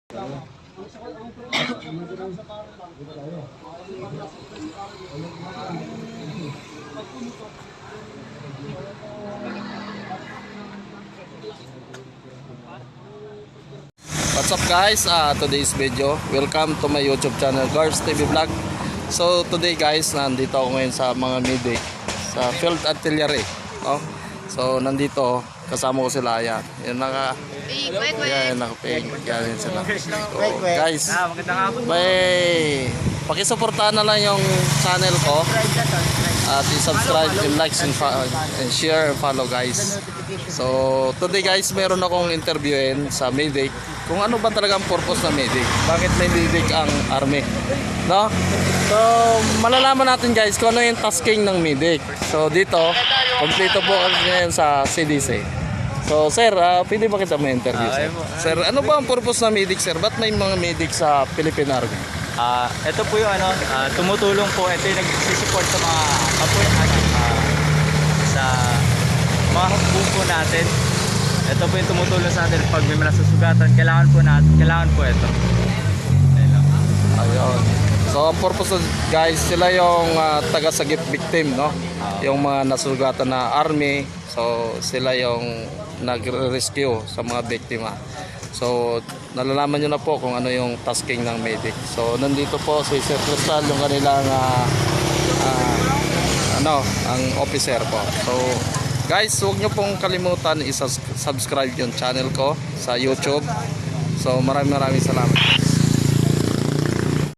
What's up guys, today's video, welcome to my YouTube channel, Gars TV Vlog. So today guys, nandito ako ngayon sa mga Mayday sa Field Artillery. So nandito, kasama ko sila. Yan naka-pink. Yan sila. So guys, may pakisuportahan na lang yung channel ko at i-subscribe and like and share and follow guys. So today guys, meron akong interviewin sa Mayday kung ano ba talaga ang purpose ng Mayday, bakit may Mayday ang army, no? So malalaman natin guys kung ano yung tasking ng Mayday. So dito kompleto po kasi ngayon sa CDC. So sir, pwede ba kita may interview sir? Sir, ano ba ang purpose ng Mayday sir? Ba't may mga Mayday sa Philippine Army? Ito po yung tumutulong po, ito yung nagsisupport sa mga kapoy natin sa mga hukbo po natin. Ito po yung tumutulong sa atin pag may nasusugatan, kailangan po ito. Ayun. So ang purpose guys, sila yung taga-sagip victim, no? Yung mga nasugatan na army, so sila yung nagre-rescue sa mga biktima. So nalalaman nyo na po kung ano yung tasking ng medic. So nandito po si Sir Crystal, yung kanilang ang officer po. So guys, huwag nyo pong kalimutan i-subscribe yung channel ko sa YouTube. So maraming salamat.